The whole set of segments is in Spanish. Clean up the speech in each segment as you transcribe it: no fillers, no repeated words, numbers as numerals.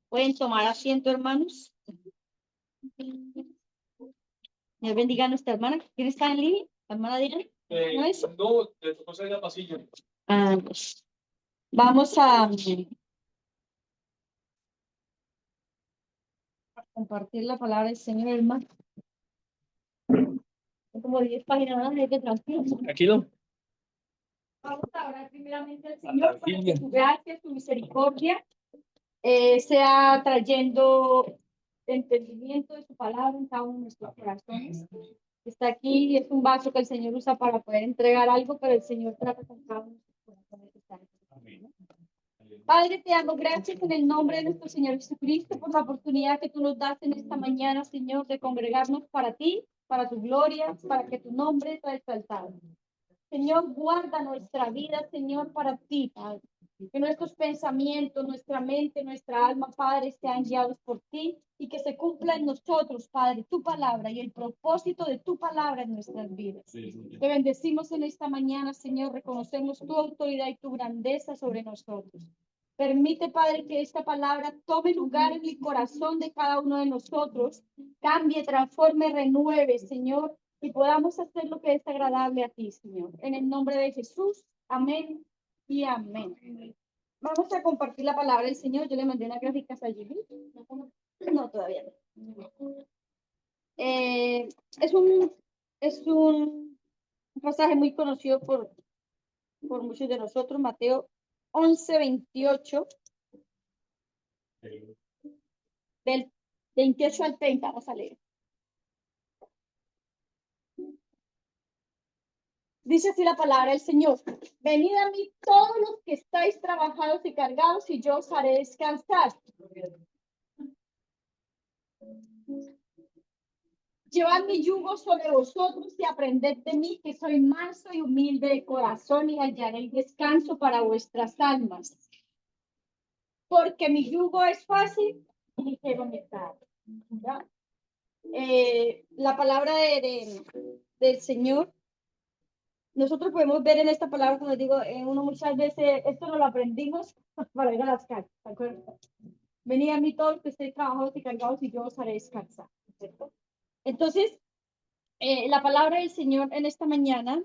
Pueden tomar asiento, hermanos. Dios bendiga a nuestra hermana. ¿Quién está en línea? ¿La hermana Diana? ¿No es? No, le tocó salir al pasillo. Pues, vamos a compartir la palabra del Señor, hermano. Como 10 páginas más, hay que tranquilo. Tranquilo. Vamos a orar primeramente al Señor para que su gracia, su misericordia sea trayendo entendimiento de su palabra en cada uno de nuestros corazones. Está aquí, es un vaso que el Señor usa para poder entregar algo, pero el Señor trata con cada uno de nuestros corazones. Padre, te damos gracias en el nombre de nuestro Señor Jesucristo por la oportunidad que tú nos das en esta mañana, Señor, de congregarnos para ti, para tu gloria, para que tu nombre sea exaltado. Señor, guarda nuestra vida, Señor, para ti, Padre. Que nuestros pensamientos, nuestra mente, nuestra alma, Padre, sean guiados por ti y que se cumpla en nosotros, Padre, tu palabra y el propósito de tu palabra en nuestras vidas. Te bendecimos en esta mañana, Señor. Reconocemos tu autoridad y tu grandeza sobre nosotros. Permite, Padre, que esta palabra tome lugar en el corazón de cada uno de nosotros, cambie, transforme, renueve, Señor, y podamos hacer lo que es agradable a ti, Señor. En el nombre de Jesús, amén y amén. Vamos a compartir la palabra del Señor. Yo le mandé una gráfica a Jimmy. No, todavía no. Es un pasaje muy conocido por muchos de nosotros, Mateo 11:28, del 28 al 30. Vamos a leer. Dice así la palabra del Señor: venid a mí todos los que estáis trabajados y cargados, y yo os haré descansar. Llevad mi yugo sobre vosotros y aprended de mí, que soy manso y humilde de corazón, y hallaréis descanso para vuestras almas. Porque mi yugo es fácil y ligero mi carga. La palabra del Señor, nosotros podemos ver en esta palabra, como digo, uno muchas veces, esto no lo aprendimos para ir a las calles, ¿de acuerdo? Venid a mí todos los que estéis trabajados y cargados, y yo os haré descansar, ¿cierto? Entonces, la palabra del Señor en esta mañana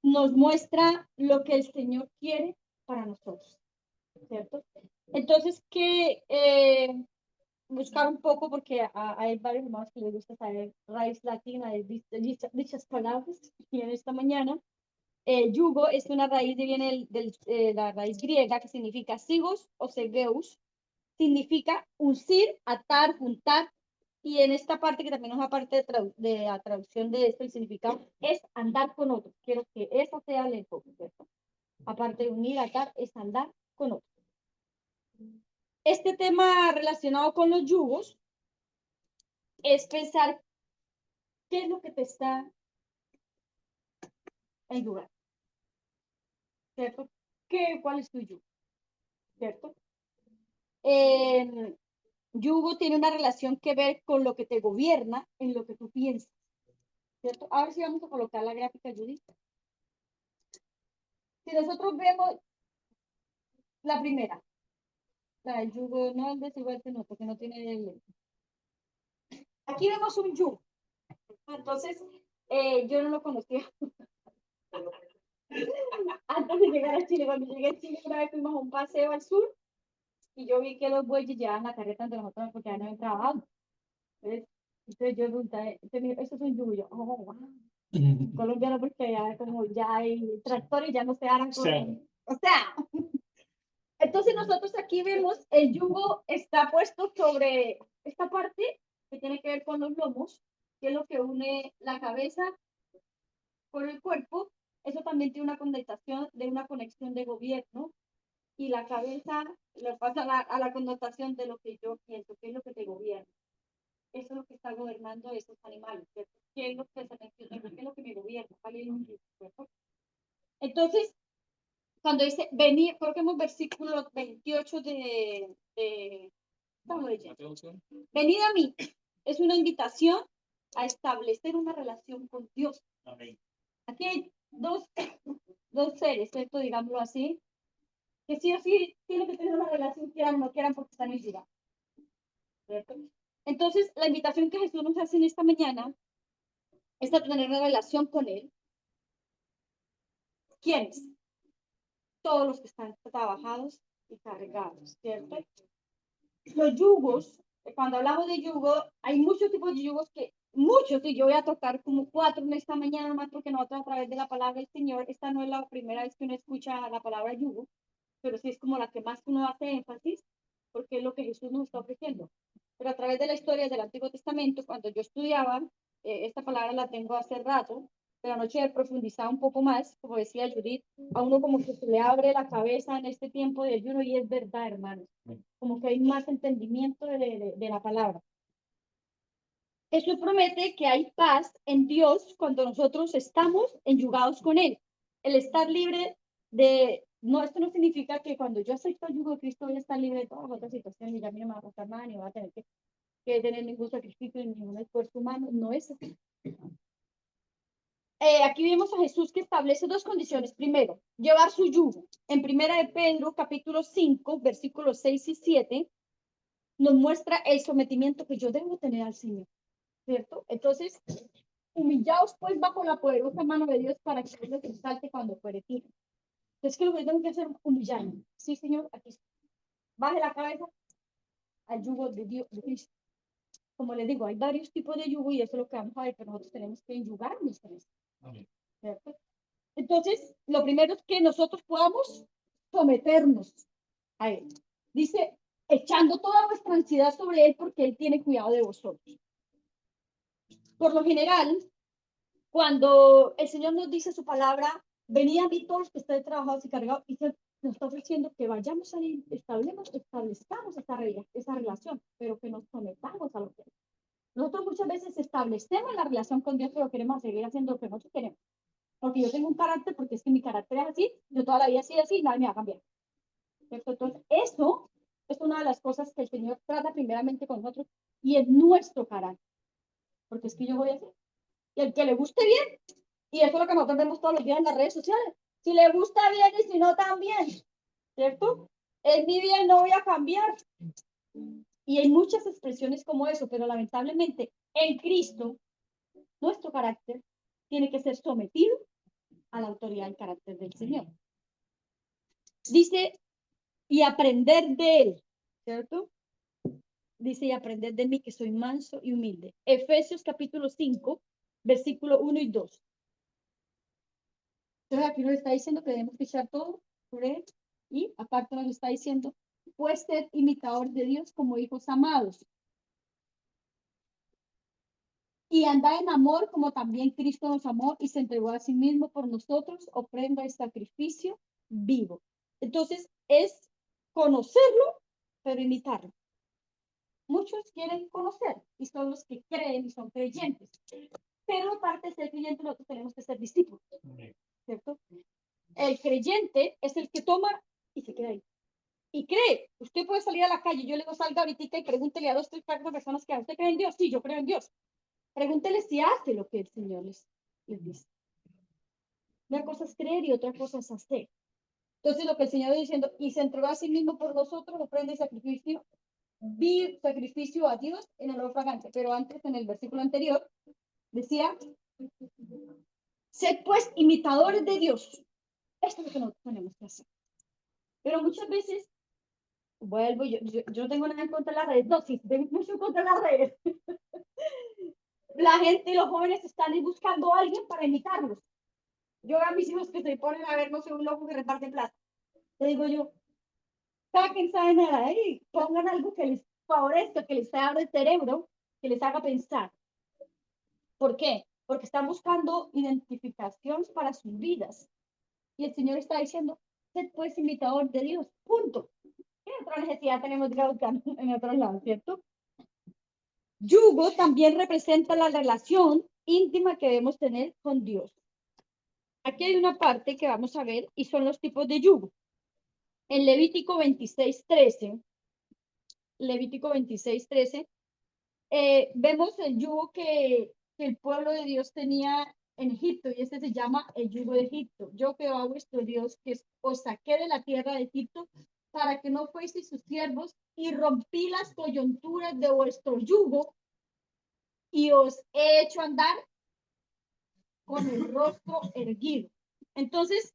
nos muestra lo que el Señor quiere para nosotros, ¿cierto? Entonces, que buscar un poco, porque hay varios hermanos que les gusta saber raíz latina de dichas palabras, y en esta mañana, yugo es una raíz que viene de la raíz griega, que significa sigos o segeus, significa uncir, atar, juntar, y en esta parte, que también es una parte de la traducción de esto, el significado es andar con otros. Quiero que eso sea el enfoque, ¿cierto? Aparte de unir, atar, es andar con otros. Este tema relacionado con los yugos es pensar qué es lo que te está ayudando, ¿cierto? ¿Cuál es tu yugo? ¿Cierto? Yugo tiene una relación que ver con lo que te gobierna, en lo que tú piensas, ¿cierto? Ahora sí vamos a colocar la gráfica, Judith. Si nosotros vemos la primera, la del yugo, no el desigual, no, porque no tiene el... Aquí vemos un yugo. Entonces, yo no lo conocía. Antes de llegar a Chile, cuando llegué a Chile, una vez fuimos a un paseo al sur, y yo vi que los bueyes llevaban la carreta de nosotros porque ya no habían trabajado. Entonces yo pregunté, ¿eso es un yugo? Yo, oh, wow. Colombiano, porque ya, como ya hay tractores, ya no se harán con... Sí. O sea, entonces nosotros aquí vemos el yugo está puesto sobre esta parte que tiene que ver con los lomos, que es lo que une la cabeza con el cuerpo. Eso también tiene una connotación de una conexión de gobierno, y la cabeza le pasa a la connotación de lo que yo pienso, que es lo que te gobierna. Eso es lo que está gobernando esos animales, ¿cierto? ¿Qué es lo que se menciona? ¿Qué es lo que me gobierna? Entonces, cuando dice venir, coloquemos versículo 28 venid a mí, es una invitación a establecer una relación con Dios. Amén. Aquí hay dos dos seres, ¿cierto? Digámoslo así, que sí o sí tienen que tener una relación, quieran o no quieran, porque están en vida, ¿cierto? Entonces, la invitación que Jesús nos hace en esta mañana es a tener una relación con Él. ¿Quiénes? Todos los que están trabajados y cargados, ¿cierto? Los yugos, cuando hablamos de yugo, hay muchos tipos de yugos muchos, y yo voy a tocar como 4 en esta mañana, más porque nosotros a través de la palabra del Señor, esta no es la primera vez que uno escucha la palabra yugo, pero sí es como la que más uno hace énfasis, porque es lo que Jesús nos está ofreciendo. Pero a través de la historia del Antiguo Testamento, cuando yo estudiaba, esta palabra la tengo hace rato, pero anoche he profundizado un poco más, como decía Judith, a uno como que se le abre la cabeza en este tiempo de ayuno, y es verdad, hermanos, como que hay más entendimiento de la palabra. Eso promete que hay paz en Dios cuando nosotros estamos enyugados con Él. El estar libre no, esto no significa que cuando yo acepto el yugo de Cristo voy a estar libre de todas las otras situaciones y ya a mí no me va a pasar nada, ni voy a tener que tener ningún sacrificio, ni ningún esfuerzo humano. No es así. Aquí vemos a Jesús que establece dos condiciones. Primero, llevar su yugo. En 1 de Pedro, capítulo 5, versículos 6 y 7, nos muestra el sometimiento que yo debo tener al Señor, ¿cierto? Entonces, humillaos pues bajo la poderosa mano de Dios para que Él les exalte cuando fuere tiempo. Entonces, ¿qué es lo que tengo que hacer? Humillarme. Sí, Señor, aquí está. Baje la cabeza al yugo de Dios, de Cristo. Como les digo, hay varios tipos de yugo y eso es lo que vamos a ver, pero nosotros tenemos que enyugarnos con eso, ¿cierto? Entonces, lo primero es que nosotros podamos someternos a Él. Dice, echando toda vuestra ansiedad sobre Él porque Él tiene cuidado de vosotros. Por lo general, cuando el Señor nos dice su palabra, venid a mí todos los que estén trabajados y cargados, y nos está ofreciendo que vayamos a Él, establezcamos esa relación, pero que nos sometamos a lo que es. Nosotros muchas veces establecemos la relación con Dios, pero queremos seguir haciendo lo que nosotros queremos. Porque yo tengo un carácter, porque es que mi carácter es así, yo toda la vida he sido así, nadie me va a cambiar. Entonces, eso es una de las cosas que el Señor trata primeramente con nosotros, y es nuestro carácter. Porque es que yo voy a hacer. Y el que le guste bien, y eso es lo que nosotros vemos todos los días en las redes sociales. Si le gusta bien y si no, también. ¿Cierto? Es mi bien, no voy a cambiar. Y hay muchas expresiones como eso, pero lamentablemente en Cristo, nuestro carácter tiene que ser sometido a la autoridad del carácter del Señor. Dice, y aprender de Él, ¿cierto? Dice, y aprender de mí que soy manso y humilde. Efesios capítulo 5, versículo 1 y 2. Entonces aquí nos está diciendo que debemos echar todo por Él, y aparte nos está diciendo, pues ser imitador de Dios como hijos amados. Y andar en amor como también Cristo nos amó y se entregó a sí mismo por nosotros, ofrenda y sacrificio vivo. Entonces es conocerlo, pero imitarlo. Muchos quieren conocer y son los que creen y son creyentes. Pero aparte de ser creyente, nosotros tenemos que ser discípulos, ¿cierto? El creyente es el que toma y se queda ahí. Y cree. Usted puede salir a la calle, yo le digo, salga ahorita y pregúntele a 2, 3, 4 personas que ¿usted cree en Dios? Sí, yo creo en Dios. Pregúntele si hace lo que el Señor les dice. Una cosa es creer y otra cosa es hacer. Entonces, lo que el Señor está diciendo, y se entregó a sí mismo por nosotros, ofrenda y sacrificio, sacrificio a Dios en olor fragante. Pero antes, en el versículo anterior, decía, sed pues imitadores de Dios. Esto es lo que nosotros tenemos que hacer. Pero muchas veces, vuelvo, yo no tengo nada en contra de las redes, no, sí, tengo mucho en contra de las redes. La gente y los jóvenes están buscando a alguien para imitarlos. Yo veo a mis hijos que se ponen a ver, no sé, un loco que reparte plata. Le digo yo, saquen esa nada y pongan algo que les favorezca, que les abra el cerebro, que les haga pensar. ¿Por qué? Porque están buscando identificación para sus vidas. Y el Señor está diciendo, sed pues imitador de Dios, punto. ¿Qué otra necesidad tenemos de buscar en otro lado, cierto? Yugo también representa la relación íntima que debemos tener con Dios. Aquí hay una parte que vamos a ver y son los tipos de yugo. En Levítico 26:13, vemos el yugo que el pueblo de Dios tenía en Egipto, y este se llama el yugo de Egipto. Yo, Jehová vuestro Dios, que os saqué de la tierra de Egipto, para que no fueseis sus siervos, y rompí las coyunturas de vuestro yugo, y os he hecho andar con el rostro erguido. Entonces,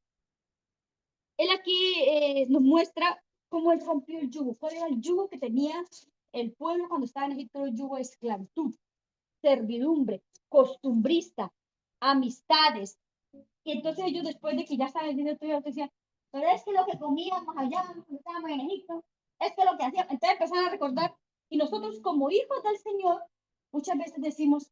él aquí nos muestra cómo él rompió el yugo. ¿Cuál era el yugo que tenía el pueblo cuando estaba en Egipto? El yugo de esclavitud, servidumbre, costumbrista, amistades. Y entonces ellos, después de que ya estaban diciendo todo, decían, pero es que lo que comíamos allá cuando estábamos en Egipto, es que lo que hacíamos. Entonces empezaron a recordar. Y nosotros, como hijos del Señor, muchas veces decimos,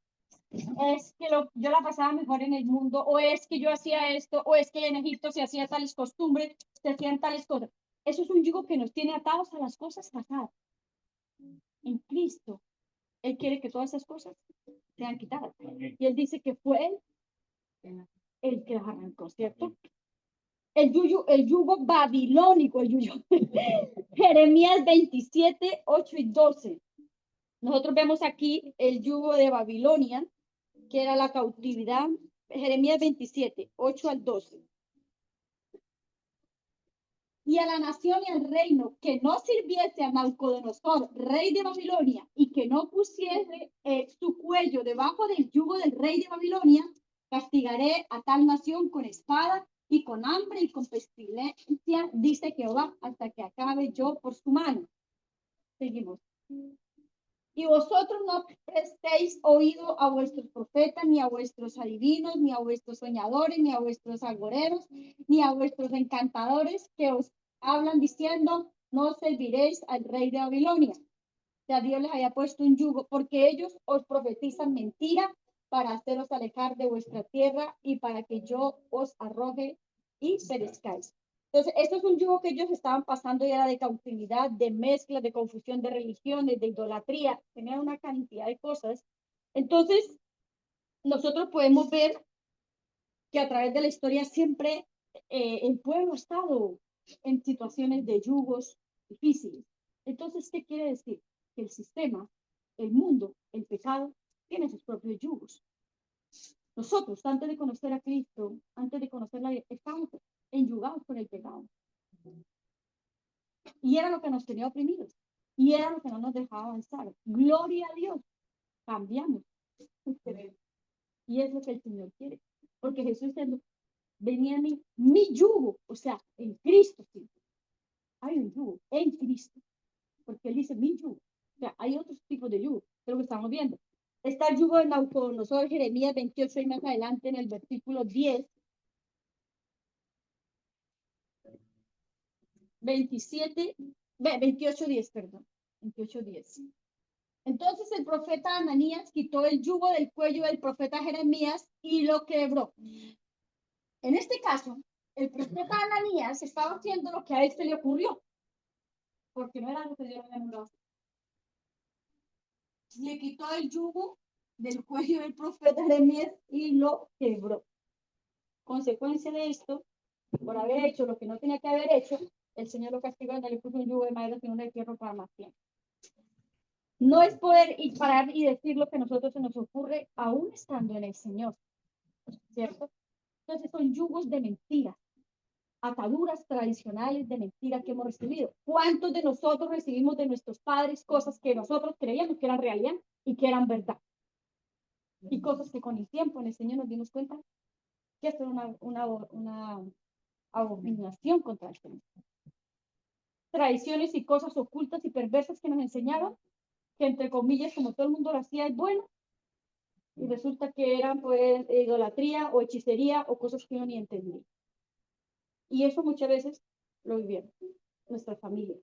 es que yo la pasaba mejor en el mundo, o es que yo hacía esto, o es que en Egipto se hacía tales costumbres, se hacían tales cosas. Eso es un yugo que nos tiene atados a las cosas pasadas. En Cristo, Él quiere que todas esas cosas sean quitadas. Y Él dice que fue Él el que las arrancó, ¿cierto? El yugo babilónico, el yugo. Jeremías 27, 8 y 12. Nosotros vemos aquí el yugo de Babilonia, que era la cautividad. Jeremías 27, 8 al 12. Y a la nación y al reino que no sirviese a Nabucodonosor, rey de Babilonia, y que no pusiese su cuello debajo del yugo del rey de Babilonia, castigaré a tal nación con espada y con hambre y con pestilencia, dice Jehová, hasta que acabe yo por su mano. Seguimos. Y vosotros no prestéis oído a vuestros profetas, ni a vuestros adivinos, ni a vuestros soñadores, ni a vuestros agoreros, ni a vuestros encantadores que os hablan diciendo, no serviréis al rey de Babilonia. Ya Dios les haya puesto un yugo, porque ellos os profetizan mentira para haceros alejar de vuestra tierra y para que yo os arroje y perezcáis. Entonces, esto es un yugo que ellos estaban pasando y era de cautividad, de mezcla, de confusión de religiones, de idolatría, tenían una cantidad de cosas. Entonces, nosotros podemos ver que a través de la historia siempre el pueblo ha estado en situaciones de yugos difíciles. Entonces, ¿qué quiere decir? Que el sistema, el mundo, el pecado, tiene sus propios yugos. Nosotros, antes de conocer a Cristo, antes de conocerla, estamos enyugados por el pecado. Y era lo que nos tenía oprimidos. Y era lo que no nos dejaba avanzar. Gloria a Dios. Cambiamos. Y es lo que el Señor quiere. Porque Jesús venía a mí, mi yugo, o sea, en Cristo. Sí. Hay un yugo en Cristo. Porque Él dice mi yugo. O sea, hay otros tipos de yugo. Es lo que estamos viendo. Está el yugo de Nabucodonosor, Jeremías 28 y más adelante en el versículo 10. 28, 10, perdón. 28, 10. Entonces el profeta Ananías quitó el yugo del cuello del profeta Jeremías y lo quebró. En este caso, el profeta Ananías estaba haciendo lo que a él se le ocurrió, porque no era lo que Dios le mandó. Le quitó el yugo del cuello del profeta Jeremías y lo quebró. Consecuencia de esto, por haber hecho lo que no tenía que haber hecho, el Señor lo castigó y le puso un yugo de madera y uno de hierro para más tiempo. No es poder ir parar y decir lo que a nosotros se nos ocurre aún estando en el Señor, ¿cierto? Entonces son yugos de mentira, ataduras tradicionales de mentira que hemos recibido. ¿Cuántos de nosotros recibimos de nuestros padres cosas que nosotros creíamos que eran realidad y que eran verdad? Y cosas que con el tiempo en el Señor nos dimos cuenta que esto era una abominación contra el Señor. Tradiciones y cosas ocultas y perversas que nos enseñaron que, entre comillas, como todo el mundo lo hacía, es bueno, y resulta que eran pues idolatría o hechicería o cosas que uno ni entendía. Y eso muchas veces lo vivieron nuestras familias.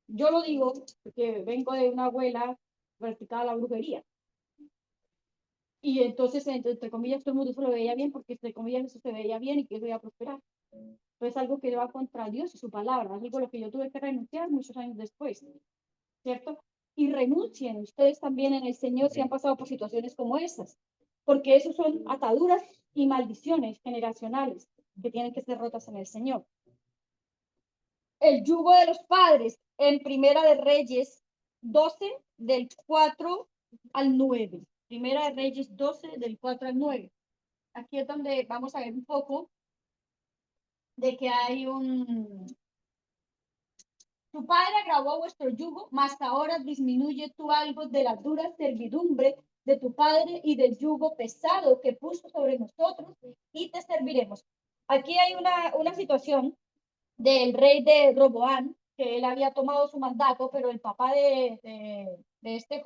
Yo lo digo porque vengo de una abuela que practicaba la brujería. Y entonces, entre comillas, todo el mundo eso lo veía bien porque, entre comillas, eso se veía bien y que eso iba a prosperar. Pero es algo que va contra Dios y su palabra. Es algo a lo que yo tuve que renunciar muchos años después, ¿cierto? Y renuncien ustedes también en el Señor si han pasado por situaciones como esas, porque esos son ataduras y maldiciones generacionales que tienen que ser rotas en el Señor. El yugo de los padres en Primera de Reyes 12, del 4 al 9. Primera de Reyes 12, del 4 al 9. Aquí es donde vamos a ver un poco de que hay tu padre agravó vuestro yugo, mas ahora disminuye tú algo de la dura servidumbre de tu padre y del yugo pesado que puso sobre nosotros y te serviremos. Aquí hay una situación del rey de Roboán, que él había tomado su mandato, pero el papá de este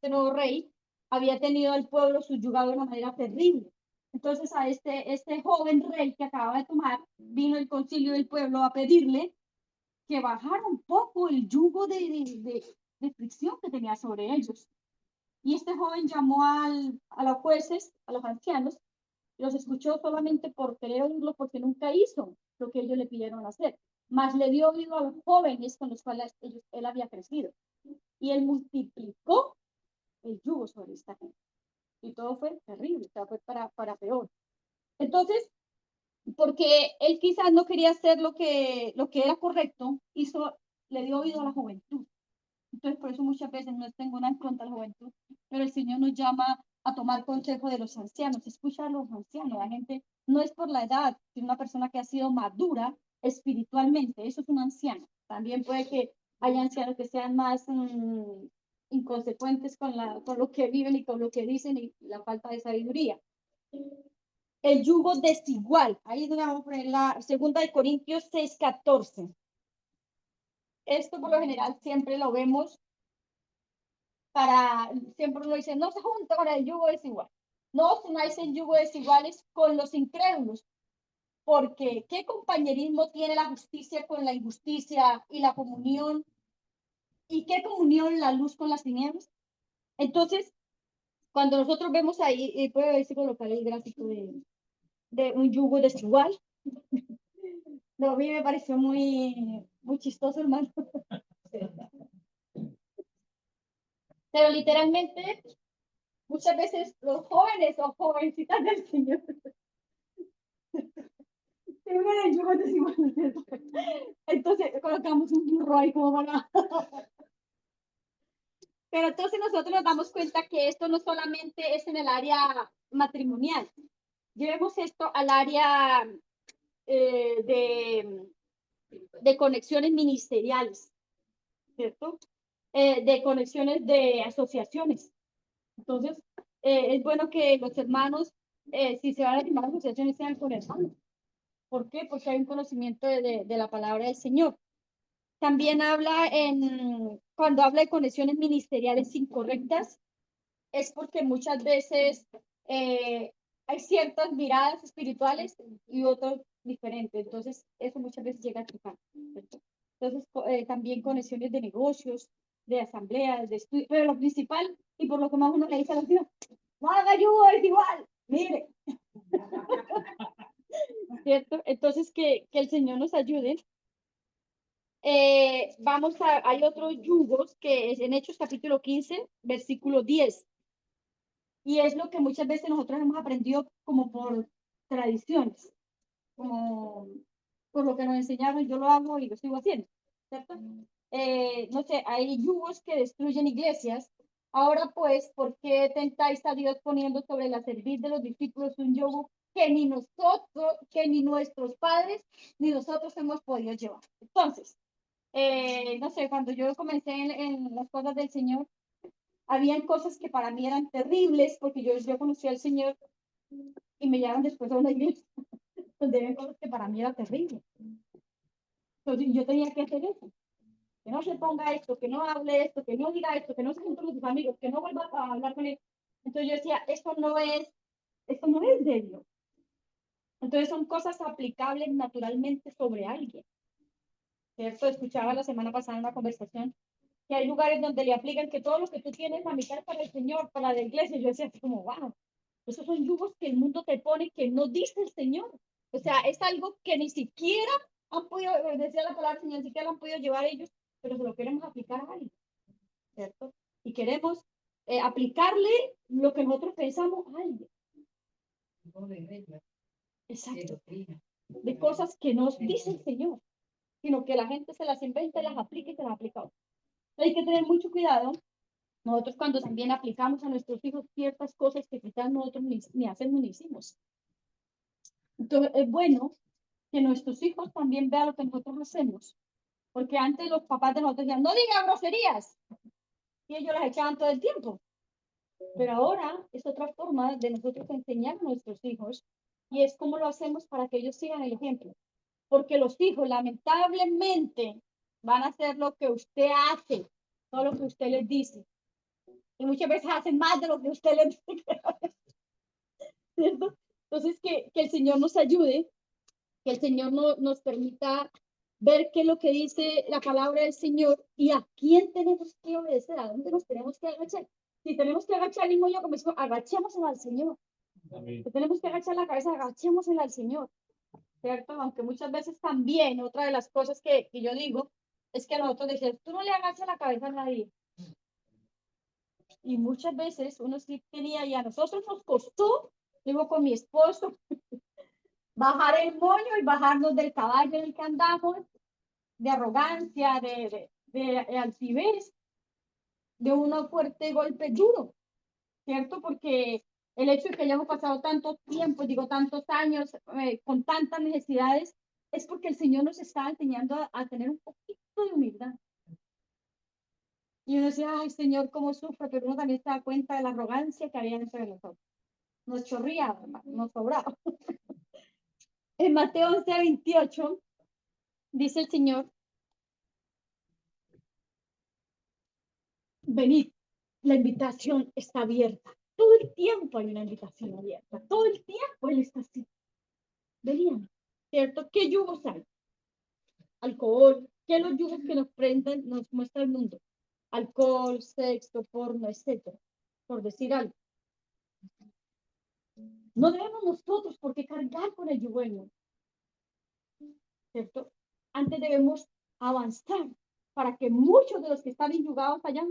nuevo rey había tenido al pueblo subyugado de una manera terrible. Entonces a este joven rey que acababa de tomar, vino el concilio del pueblo a pedirle que bajara un poco el yugo de fricción que tenía sobre ellos. Y este joven llamó a los jueces, a los ancianos, los escuchó solamente por querer oírlo, porque nunca hizo lo que ellos le pidieron hacer, mas le dio oído a los jóvenes con los cuales él había crecido. Y él multiplicó el yugo sobre esta gente. Y todo fue terrible, o sea, fue para peor. Entonces, porque él quizás no quería hacer lo que era correcto, le dio oído a la juventud. Entonces, por eso muchas veces no tengo nada en contra de la juventud, pero el Señor nos llama a tomar consejo de los ancianos, escuchar a los ancianos. La gente no es por la edad, sino una persona que ha sido madura espiritualmente, eso es un anciano. También puede que haya ancianos que sean más inconsecuentes con lo que viven y con lo que dicen y la falta de sabiduría. El yugo desigual, ahí vamos a poner la segunda de Corintios 6:14. Esto por lo general siempre lo vemos siempre uno dice, no se junta con el yugo desigual. No se hacen yugo desiguales con los incrédulos, porque ¿qué compañerismo tiene la justicia con la injusticia y la comunión? ¿Y qué comunión la luz con las tinieblas? Entonces, cuando nosotros vemos ahí, y puedo decir colocar el gráfico de un yugo desigual, no, a mí me pareció muy chistoso, hermano. Pero literalmente, muchas veces los jóvenes o jovencitas del Señor se unen en yugos desiguales. Entonces colocamos un burro ahí como para... Pero entonces nosotros nos damos cuenta que esto no solamente es en el área matrimonial. Llevemos esto al área de conexiones ministeriales, ¿cierto? De conexiones de asociaciones. Entonces, es bueno que los hermanos, si se van a llamar asociaciones, sean con hermanos. ¿Por qué? Porque hay un conocimiento de la palabra del Señor. También cuando habla de conexiones ministeriales incorrectas, es porque muchas veces hay ciertas miradas espirituales y otras diferentes. Entonces, eso muchas veces llega a chocar. Entonces, también conexiones de negocios, de asambleas, de estudios, pero lo principal, y por lo que más uno le dice a los hijos, no haga yugo, es igual, mire. ¿Cierto? Entonces, que el Señor nos ayude. Hay otros yugos que es en Hechos capítulo 15, versículo 10. Y es lo que muchas veces nosotros hemos aprendido como por tradiciones, como por lo que nos enseñaron, yo lo hago y lo sigo haciendo, ¿cierto? No sé, hay yugos que destruyen iglesias. Ahora pues, ¿por qué tentáis a Dios poniendo sobre la cerviz de los discípulos un yugo que ni nosotros, que ni nuestros padres, ni nosotros hemos podido llevar? Entonces, no sé, cuando yo comencé en las cosas del Señor, habían cosas que para mí eran terribles, porque yo conocí al Señor y me llevaron después a una iglesia donde había cosas que para mí eran terribles. Entonces yo tenía que hacer eso, que no se ponga esto, que no hable esto, que no diga esto, que no se junte con sus amigos, que no vuelva a hablar con él. Entonces yo decía, esto no es de Dios. Entonces son cosas aplicables naturalmente sobre alguien. ¿Cierto? Escuchaba la semana pasada una conversación que hay lugares donde le aplican que todo lo que tú tienes a mitad para el Señor, para la iglesia. Yo decía así como, wow, esos son yugos que el mundo te pone que no dice el Señor. O sea, es algo que ni siquiera han podido, decía la palabra del Señor, ni siquiera lo han podido llevar ellos, pero se lo queremos aplicar a alguien, ¿cierto? Y queremos aplicarle lo que nosotros pensamos a alguien. Exacto. De cosas que nos dice el Señor, sino que la gente se las inventa y las aplica y se las aplica. Hay que tener mucho cuidado Nosotros cuando también aplicamos a nuestros hijos ciertas cosas que quizás nosotros ni hacemos ni hicimos. Entonces, es bueno que nuestros hijos también vean lo que nosotros hacemos. Porque antes los papás de nosotros decían, no digan groserías. Y ellos las echaban todo el tiempo. Pero ahora es otra forma de nosotros enseñar a nuestros hijos. Y es como lo hacemos para que ellos sigan el ejemplo. Porque los hijos lamentablemente van a hacer lo que usted hace, no lo que usted les dice. Y muchas veces hacen más de lo que usted les dice. ¿Cierto? Entonces, que el Señor nos ayude, que el Señor nos permita ver qué es lo que dice la palabra del Señor y a quién tenemos que obedecer, a dónde nos tenemos que agachar. Si tenemos que agachar, mismo yo como digo, agachémosela al Señor. Si tenemos que agachar la cabeza, agachémosela al Señor. ¿Cierto? Aunque muchas veces también, otra de las cosas que yo digo, es que nosotros decimos, tú no le agachas la cabeza a nadie. Y muchas veces uno sí tenía, y a nosotros nos costó, digo con mi esposo, bajar el moño y bajarnos del caballo en el que andamos, de arrogancia, de altivez, de un fuerte golpe duro, ¿cierto? Porque el hecho de que hayamos pasado tanto tiempo, digo tantos años, con tantas necesidades, es porque el Señor nos está enseñando a tener un poquito de humildad. Y uno decía, ay, Señor, cómo sufre, pero uno también se da cuenta de la arrogancia que había dentro de nosotros. Nos chorría, nos sobraba. En Mateo 11:28 dice el Señor, venid, la invitación está abierta. Todo el tiempo hay una invitación abierta. Todo el tiempo Él está así. Verían, ¿cierto? ¿Qué yugos hay? Alcohol. ¿Qué los yugos que nos prenden, nos muestra el mundo? Alcohol, sexo, porno, etcétera. Por decir algo. No debemos nosotros por qué cargar con el yugo del mundo, ¿cierto? Antes debemos avanzar para que muchos de los que están enyugados allá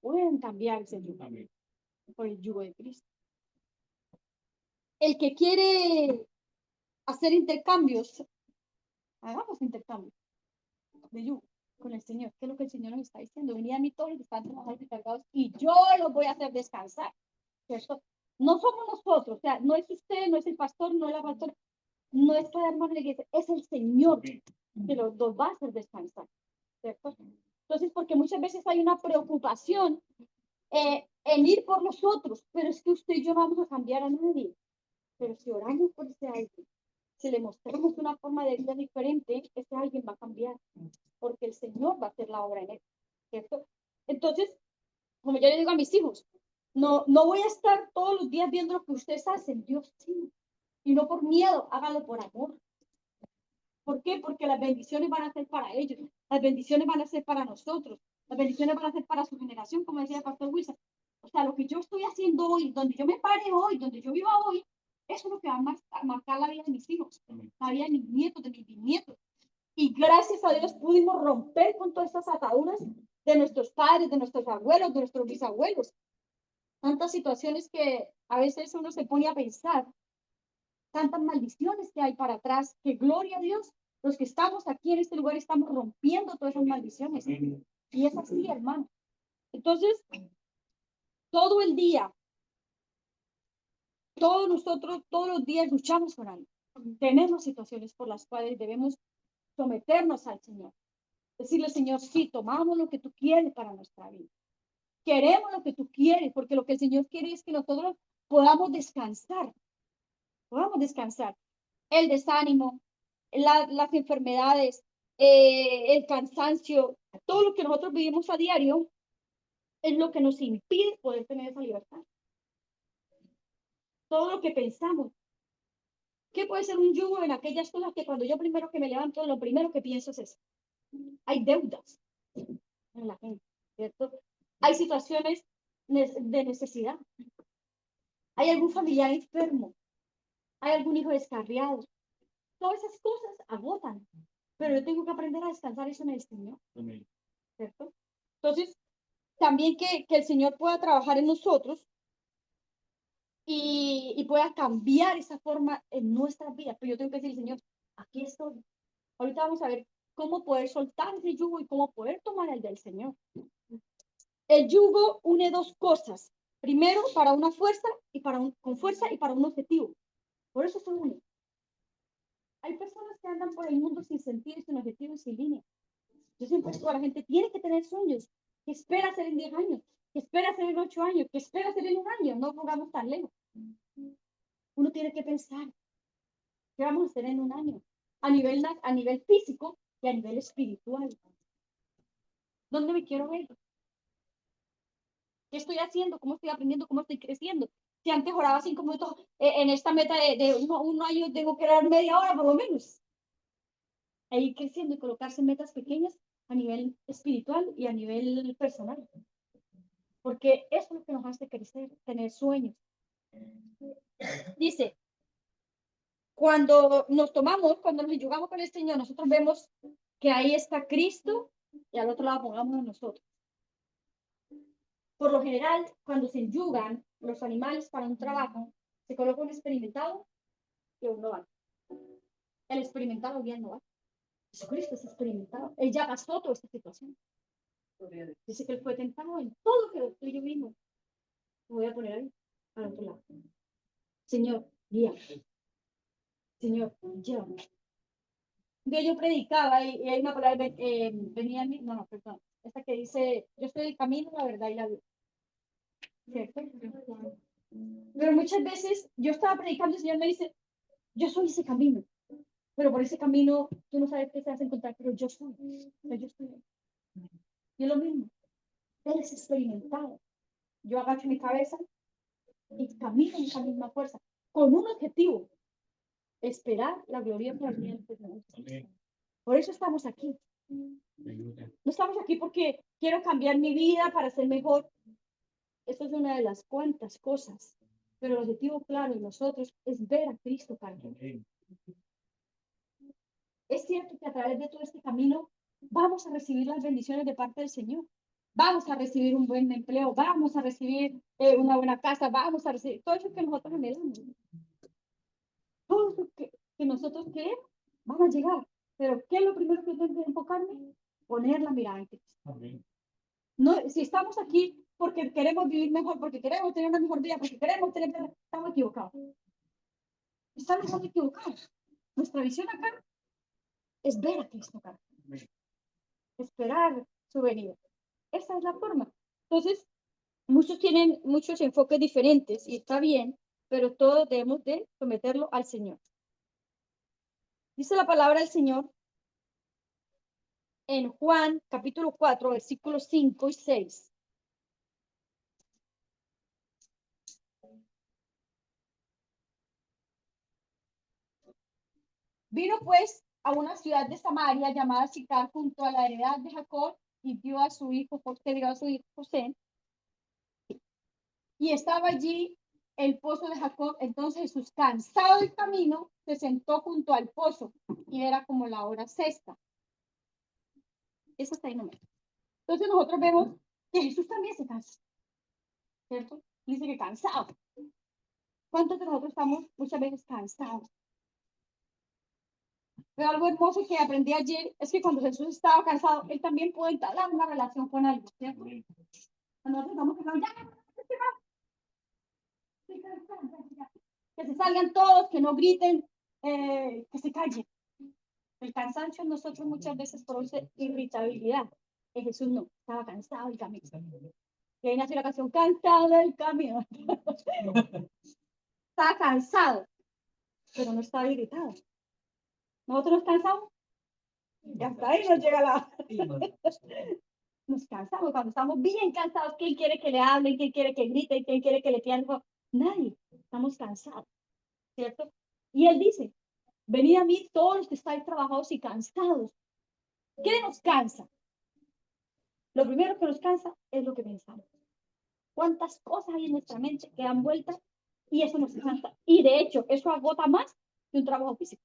puedan cambiar ese yugo por el yugo de Cristo. El que quiere hacer intercambios, hagamos intercambios de yugo con el Señor. ¿Qué es lo que el Señor nos está diciendo? Venid a mí todos los que están trabajados y cargados y yo los voy a hacer descansar. ¿Cierto? No somos nosotros, o sea, no es usted, no es el pastor, no es la pastora, no es cada hermano de la iglesia, es el Señor que los va a hacer descansar. ¿Cierto? Entonces, porque muchas veces hay una preocupación en ir por los otros, pero es que usted y yo no vamos a cambiar a nadie. Pero si oramos por ese alguien, si le mostramos una forma de vida diferente, ese alguien va a cambiar, porque el Señor va a hacer la obra en él, ¿cierto? Entonces, como yo le digo a mis hijos, no voy a estar todos los días viendo lo que ustedes hacen, Dios sí, y no por miedo, hágalo por amor. ¿Por qué? Porque las bendiciones van a ser para ellos, las bendiciones van a ser para nosotros, las bendiciones van a ser para su generación, como decía el pastor Wilson. O sea, lo que yo estoy haciendo hoy, donde yo me pare hoy, donde yo viva hoy, eso es lo que va a marcar la vida de mis hijos, la vida de mis nietos, de mis bisnietos. Y gracias a Dios pudimos romper con todas estas ataduras de nuestros padres, de nuestros abuelos, de nuestros bisabuelos. Tantas situaciones que a veces uno se pone a pensar, tantas maldiciones que hay para atrás, que gloria a Dios, los que estamos aquí en este lugar estamos rompiendo todas esas maldiciones. Y es así, hermano. Entonces, todo el día, todos nosotros, todos los días luchamos con algo. Tenemos situaciones por las cuales debemos someternos al Señor. Decirle, Señor, sí, tomamos lo que tú quieres para nuestra vida. Queremos lo que tú quieres, porque lo que el Señor quiere es que nosotros podamos descansar. Podamos descansar. El desánimo, las enfermedades, el cansancio, todo lo que nosotros vivimos a diario es lo que nos impide poder tener esa libertad. Todo lo que pensamos. ¿Qué puede ser un yugo en aquellas cosas que cuando yo primero que me levanto, lo primero que pienso es eso? Hay deudas en la gente, ¿cierto? Hay situaciones de necesidad. Hay algún familiar enfermo. Hay algún hijo descarriado. Todas esas cosas agotan. Pero yo tengo que aprender a descansar eso en el Señor. ¿Cierto? Entonces, también que el Señor pueda trabajar en nosotros y pueda cambiar esa forma en nuestras vidas. Pero yo tengo que decir, Señor, aquí estoy. Ahorita vamos a ver cómo poder soltar ese yugo y cómo poder tomar el del Señor. El yugo une dos cosas. Primero, para una fuerza y con fuerza y para un objetivo. Por eso se une. Hay personas que andan por el mundo sin sentido, sin objetivo y sin línea. Yo siempre digo a la gente, tiene que tener sueños. ¿Qué espera hacer en 10 años? ¿Qué espera hacer en 8 años? ¿Qué espera hacer en un año? No pongamos tan lejos. Uno tiene que pensar, ¿qué vamos a hacer en un año? A nivel físico y a nivel espiritual. ¿Dónde me quiero ver? ¿Qué estoy haciendo? ¿Cómo estoy aprendiendo? ¿Cómo estoy creciendo? Si antes oraba 5 minutos, en esta meta de un año tengo que orar media hora por lo menos. E ir creciendo y colocarse metas pequeñas a nivel espiritual y a nivel personal. Porque eso es lo que nos hace crecer, tener sueños. Dice, cuando nos yugamos con el Señor, nosotros vemos que ahí está Cristo y al otro lado pongamos a nosotros. Por lo general, cuando se yugan los animales para un trabajo, se coloca un experimentado y un novato. El experimentado bien no va. Jesucristo es experimentado. Él ya pasó toda esta situación. Dice que él fue tentado en todo lo que tú y yo vimos. Lo voy a poner ahí, al otro lado. Señor, guía. Señor, llévame. Un día yo predicaba y hay una palabra, venía a mí, no, perdón, esta que dice, yo soy el camino, la verdad y la vida. ¿Cierto? Pero muchas veces yo estaba predicando y el Señor me dice, yo soy ese camino, pero por ese camino tú no sabes qué te vas a encontrar, pero yo soy, yo estoy. Y es lo mismo, Él es experimentado. Yo agacho mi cabeza y camino en esa misma fuerza, con un objetivo, esperar la gloria por el día del Señor. Por eso estamos aquí. No estamos aquí porque quiero cambiar mi vida para ser mejor. Esto es una de las cuantas cosas. Pero el objetivo claro de nosotros es ver a Cristo cargar. Es cierto que a través de todo este camino vamos a recibir las bendiciones de parte del Señor. Vamos a recibir un buen empleo, vamos a recibir una buena casa, vamos a recibir todo eso que nosotros anhelamos. Todo eso que nosotros queremos, van a llegar. Pero ¿qué es lo primero que tengo que enfocarme? Poner la mirada en Cristo. No, si estamos aquí porque queremos vivir mejor, porque queremos tener una mejor vida, porque queremos tener, estamos equivocados. Estamos equivocados. Nuestra visión acá es ver a Cristo acá. Esperar su venida. Esa es la forma. Entonces, muchos tienen muchos enfoques diferentes y está bien, pero todos debemos de someterlo al Señor. Dice la palabra del Señor en Juan capítulo 4, versículos 5 y 6. Vino pues a una ciudad de Samaria llamada Sicar junto a la heredad de Jacob y dio a su hijo José. Y estaba allí el pozo de Jacob. Entonces Jesús, cansado del camino, se sentó junto al pozo y era como la hora sexta. Eso está ahí nomás. Entonces nosotros vemos que Jesús también se cansa, ¿cierto? Dice que cansado. ¿Cuántos de nosotros estamos muchas veces cansados? Pero algo hermoso que aprendí ayer es que cuando Jesús estaba cansado, él también puede entablar una relación con alguien, ¿cierto? Cuando nosotros estamos cansados, que se salgan todos, que no griten, que se callen. El cansancio en nosotros muchas veces produce irritabilidad. En Jesús no, estaba cansado del camino. Y ahí nació la canción, cansado del camino. Estaba cansado, pero no estaba irritado. Nosotros nos cansamos y hasta ahí nos llega la... Nos cansamos, cuando estamos bien cansados, ¿quién quiere que le hablen? ¿Quién quiere que grite? ¿Quién quiere que le pidan? Nadie, estamos cansados, ¿cierto? Y él dice, venid a mí todos los que estáis trabajados y cansados. ¿Qué nos cansa? Lo primero que nos cansa es lo que pensamos. ¿Cuántas cosas hay en nuestra mente que dan vueltas? Y eso nos cansa. Y de hecho, eso agota más que un trabajo físico.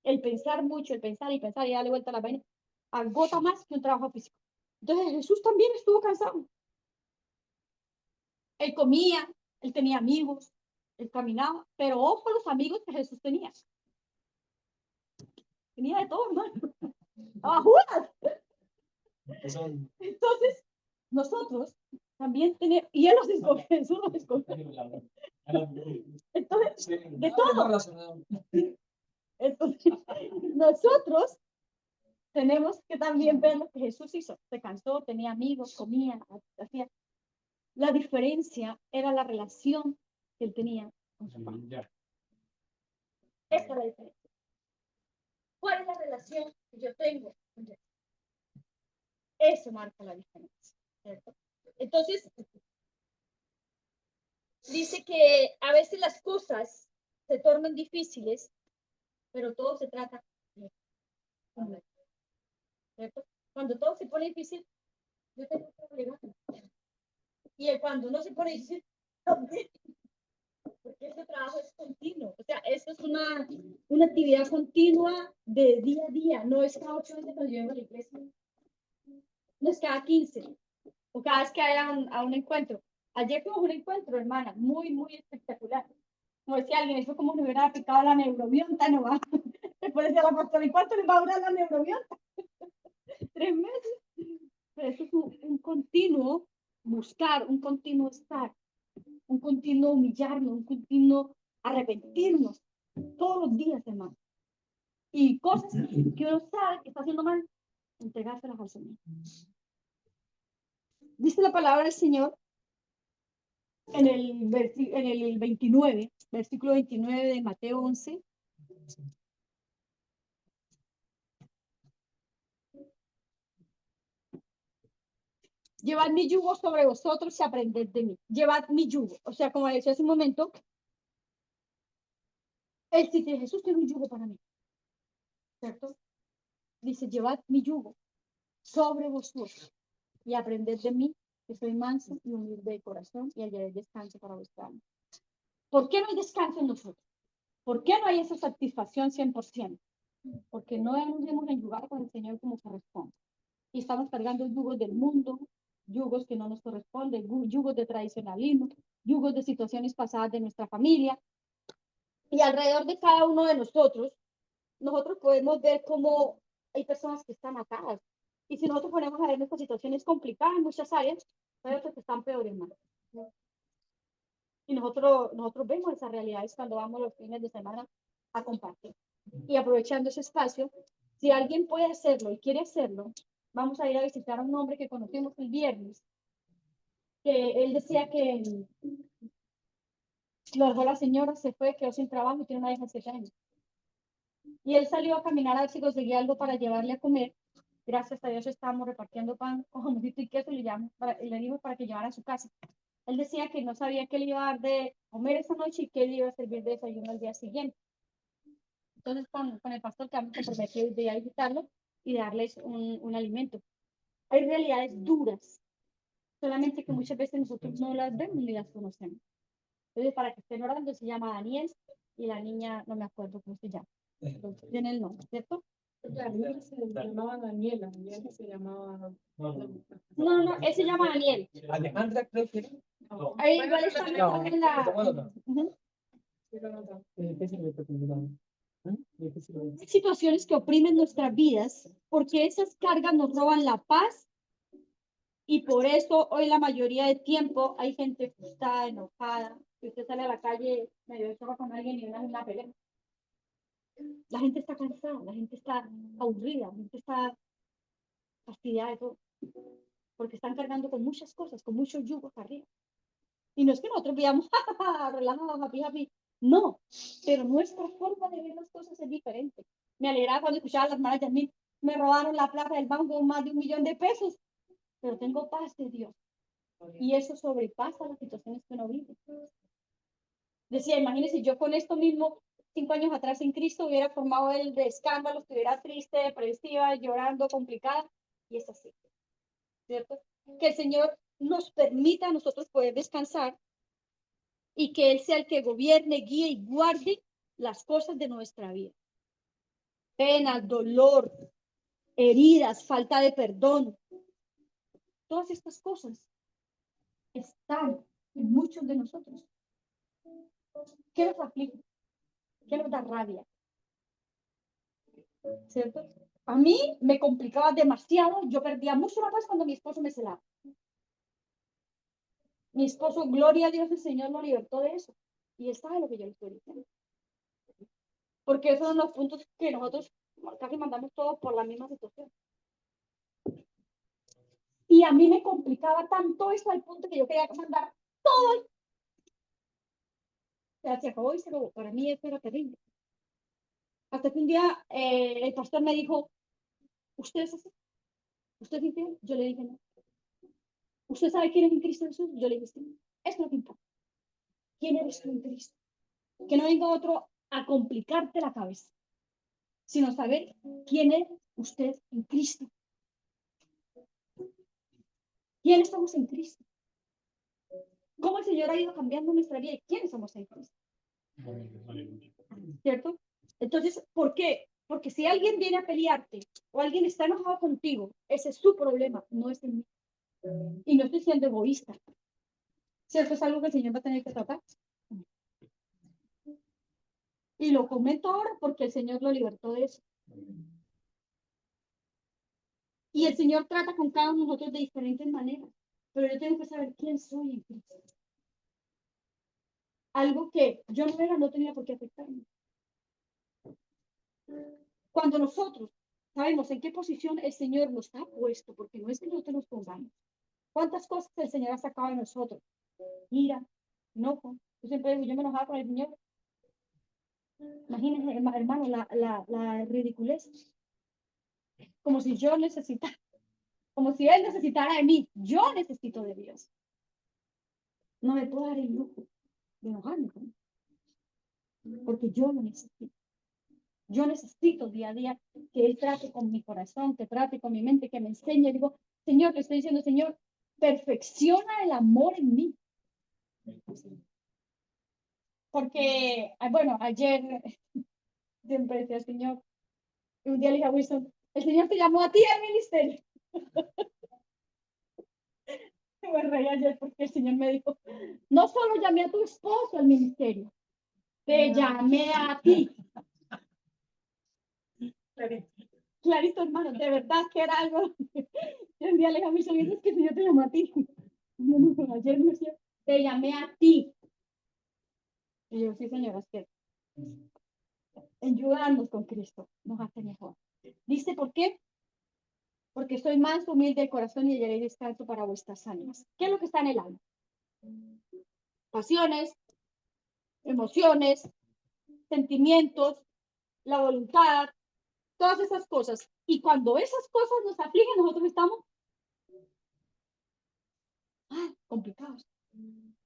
El pensar mucho, el pensar y pensar y darle vuelta a la vaina, agota más que un trabajo físico. Entonces Jesús también estuvo cansado. Él comía, él tenía amigos, él caminaba, pero ojo los amigos que Jesús tenía. Tenía de todo, ¿no? Estaba Judas. Entonces, nosotros también tenemos, y Él los escoge, Jesús los escoge. Entonces, de todo. Entonces, nosotros tenemos que también ver lo que Jesús hizo. Se cansó, tenía amigos, comía, hacía. La diferencia era la relación que él tenía con su padre. Esa es la diferencia. ¿Cuál es la relación que yo tengo con Dios? Eso marca la diferencia, ¿cierto? Entonces, dice que a veces las cosas se tornan difíciles, pero todo se trata de comer, ¿cierto? Cuando todo se pone difícil, yo tengo un problema. Y cuando no se pone difícil, también. Porque ese trabajo es continuo. O sea, esto es una actividad continua de día a día. No es cada 8 meses cuando yo vengo a la iglesia. No es cada 15. O cada vez que haya a un encuentro. Ayer tuvimos un encuentro, hermana, muy, muy espectacular. Como decía alguien, eso como me hubiera picado la neurobionta, no va. Después decía la pastora, ¿y cuánto le va a durar la neurobionta? 3 meses. Pero eso es un continuo buscar, un continuo estar, un continuo humillarnos, un continuo arrepentirnos todos los días, hermano. Y cosas que uno sabe que está haciendo mal, entregárselas al Señor. Dice la palabra del Señor en el 29, versículo 29 de Mateo 11. Llevad mi yugo sobre vosotros y aprended de mí. Llevad mi yugo. O sea, como decía hace un momento, el sitio de Jesús tiene un yugo para mí. ¿Cierto? Dice, llevad mi yugo sobre vosotros y aprended de mí, que soy manso y humilde de corazón, y hallaréis descanso para vuestra alma. ¿Por qué no hay descanso en nosotros? ¿Por qué no hay esa satisfacción 100%? Porque no nos hemos enjugado con el Señor como corresponde. Y estamos cargando yugos del mundo, yugos que no nos corresponden, yugos de tradicionalismo, yugos de situaciones pasadas de nuestra familia. Y alrededor de cada uno de nosotros podemos ver cómo hay personas que están atadas. Y si nosotros ponemos a ver nuestras situaciones complicadas en muchas áreas, hay otros que están peores, hermano. Y nosotros vemos esas realidades cuando vamos los fines de semana a compartir. Y aprovechando ese espacio, si alguien puede hacerlo y quiere hacerlo, vamos a ir a visitar a un hombre que conocimos el viernes, que él decía que lo dejó la señora, se fue, quedó sin trabajo y tiene una hija de 7 años. Y él salió a caminar a ver si conseguía algo para llevarle a comer. Gracias a Dios estábamos repartiendo pan con jamoncito y queso y le dimos para que llevara a su casa. Él decía que no sabía qué le iba a dar de comer esa noche y qué le iba a servir de desayuno al día siguiente. Entonces, con el pastor que me comprometió de ir a visitarlo y darles un alimento. Hay realidades duras, solamente que muchas veces nosotros no las vemos ni las conocemos. Entonces, para que estén orando, se llama Daniel y la niña, no me acuerdo cómo se llama. Entonces, tiene el nombre, ¿cierto? La niña se llamaba Daniela, Daniela se llamaba... No, él se llama Daniel. Alejandra, creo que era. Ahí igual está en la... Hay situaciones que oprimen nuestras vidas porque esas cargas nos roban la paz y por eso hoy la mayoría de tiempo hay gente frustrada, enojada, que usted sale a la calle medio choca con alguien y una pelea. La gente está cansada, la gente está aburrida, la gente está fastidiada de todo, porque están cargando con muchas cosas, con muchos yugos arriba. Y no es que nosotros veamos relajados, happy, happy. No, pero nuestra forma de ver las cosas es diferente. Me alegraba cuando escuchaba a las hermanas Yasmín, me robaron la plata del banco más de 1 millón de pesos, pero tengo paz de Dios. Y eso sobrepasa las situaciones que uno vive. Decía, imagínense, yo con esto mismo, 5 años atrás en Cristo, hubiera formado el de escándalo, estuviera triste, depresiva, llorando, complicada, y es así, ¿cierto? Que el Señor nos permita a nosotros poder descansar y que Él sea el que gobierne, guíe y guarde las cosas de nuestra vida. Pena, dolor, heridas, falta de perdón. Todas estas cosas están en muchos de nosotros. ¿Qué nos aflige? ¿Qué nos da rabia? ¿Cierto? A mí me complicaba demasiado. Yo perdía mucho la paz cuando mi esposo me celaba. Mi esposo, gloria a Dios, el Señor lo libertó de eso. Y él sabe lo que yo le estoy diciendo. Porque esos son los puntos que nosotros casi mandamos todos por la misma situación. Y a mí me complicaba tanto eso al punto que yo quería mandar todo. O sea, se acabó y se acabó. Para mí eso era terrible. Hasta que un día el pastor me dijo, ¿usted es así? ¿Usted es infiel? Yo le dije, no. ¿Usted sabe quién es en Cristo Jesús? Yo le dije, sí. Eso es lo que importa. ¿Quién eres tú en Cristo? Que no venga otro a complicarte la cabeza, sino saber quién es usted en Cristo. ¿Quiénes somos en Cristo? ¿Cómo el Señor ha ido cambiando nuestra vida y quiénes somos en Cristo? ¿Cierto? Entonces, ¿por qué? Porque si alguien viene a pelearte o alguien está enojado contigo, ese es su problema, no es el mío. Y no estoy siendo egoísta. ¿Cierto? Es algo que el Señor va a tener que tratar. Y lo comento ahora porque el Señor lo libertó de eso. Y el Señor trata con cada uno de nosotros de diferentes maneras. Pero yo tengo que saber quién soy en Cristo. Algo que yo no era, no tenía por qué afectarme. Cuando nosotros sabemos en qué posición el Señor nos ha puesto, porque no es que nosotros nos pongamos. ¿Cuántas cosas el Señor ha sacado de nosotros? Ira, enojo. Yo siempre digo, yo me enojaba con el Señor. Imagínense, hermano, la ridiculez. Como si yo necesitara, como si Él necesitara de mí. Yo necesito de Dios. No me puedo dar el lujo de enojarme con Él, porque yo lo necesito. Yo necesito día a día que Él trate con mi corazón, que trate con mi mente, que me enseñe. Digo, Señor, te estoy diciendo, Señor, perfecciona el amor en mí. Porque, bueno, ayer siempre decía el Señor, y un día le dije a Wilson, el Señor te llamó a ti al ministerio. Me reí ayer porque el Señor me dijo, no solo llamé a tu esposo al ministerio, te llamé a ti. Clarito, hermano, de verdad que era algo. Y un día le dije a Wilson, es que el Señor te llamó a ti. Ayer me decía, te llamé a ti. Y yo, sí, señora, es que ayudarnos con Cristo nos hace mejor. Dice, ¿por qué? Porque soy más humilde de corazón y hallaré descanso para vuestras almas. ¿Qué es lo que está en el alma? Pasiones, emociones, sentimientos, la voluntad, todas esas cosas. Y cuando esas cosas nos afligen, nosotros estamos complicados.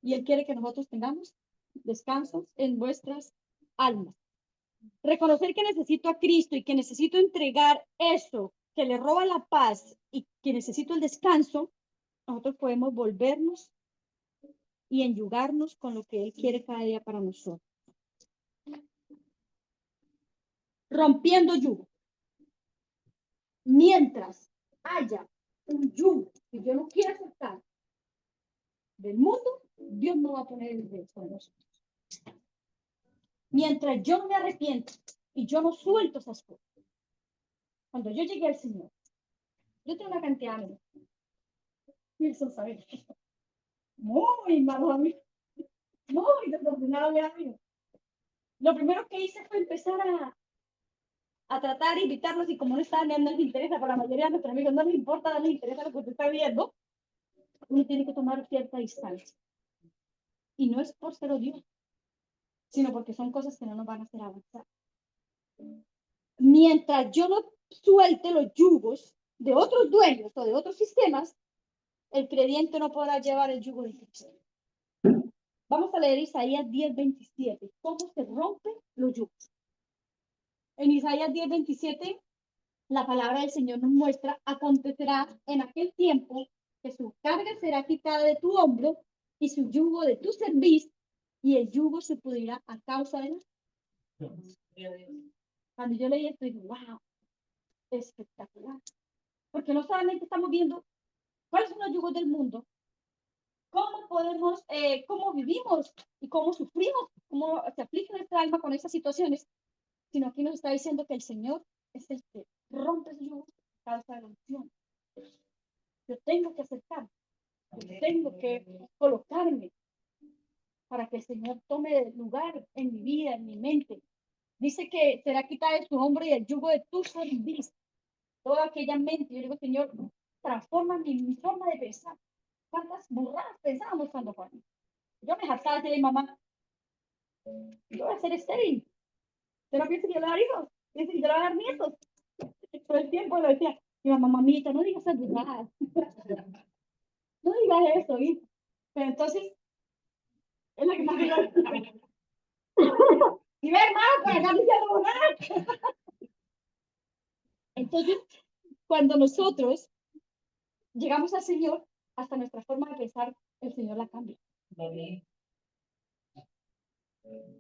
Y Él quiere que nosotros tengamos descansos en vuestras almas. Reconocer que necesito a Cristo y que necesito entregar eso que le roba la paz y que necesito el descanso, nosotros podemos volvernos y enyugarnos con lo que Él quiere cada día para nosotros. Rompiendo yugo. Mientras haya un yugo que yo no quiero aceptar del mundo, Dios no va a poner el dedo con nosotros. Mientras yo no me arrepiento y yo no suelto esas cosas. Cuando yo llegué al Señor, yo tengo una cantidad de amigos. Wilson sabe. Muy malo amigo. Muy desordenado mi amigo. Lo primero que hice fue empezar a tratar de invitarlos y como no estaban viendo, no les interesa, para la mayoría de nuestros amigos no les importa, no les interesa lo que usted está viendo, uno tiene que tomar cierta distancia. Y no es por ser odioso, sino porque son cosas que no nos van a hacer avanzar. Mientras yo no suelte los yugos de otros dueños o de otros sistemas, el creyente no podrá llevar el yugo de Cristo. Vamos a leer Isaías 10:27. ¿Cómo se rompen los yugos? En Isaías 10:27, la palabra del Señor nos muestra, acontecerá en aquel tiempo que su carga será quitada de tu hombro y su yugo de tu cerviz, y el yugo se pudrirá a causa de la... Cuando yo leí esto, dije, wow, espectacular. Porque no solamente estamos viendo cuáles son los yugos del mundo, cómo podemos, cómo vivimos y cómo sufrimos, cómo se aflige nuestra alma con esas situaciones, sino aquí nos está diciendo que el Señor es el que rompe ese yugo a causa de la unción. Yo tengo que aceptar, yo tengo que colocar Señor tome lugar en mi vida, en mi mente. Dice que será quitada de su hombro y el yugo de tu cerviz. Toda aquella mente. Yo digo, Señor, transforma mi forma de pensar. ¿Cuántas burradas pensábamos cuando joven? Yo me jactaba de mamá, yo voy a ser estéril. Yo no pienso que yo le voy a dar hijos. Pienso que yo le voy a dar nietos. Todo el tiempo lo decía. Mi mamá, mamita, no digas esas burradas. No digas eso, hijo. Pero entonces, es la que más digo. Y ve, hermano, para acá diciendo burradas. Entonces, cuando nosotros llegamos al Señor, hasta nuestra forma de pensar, el Señor la cambia.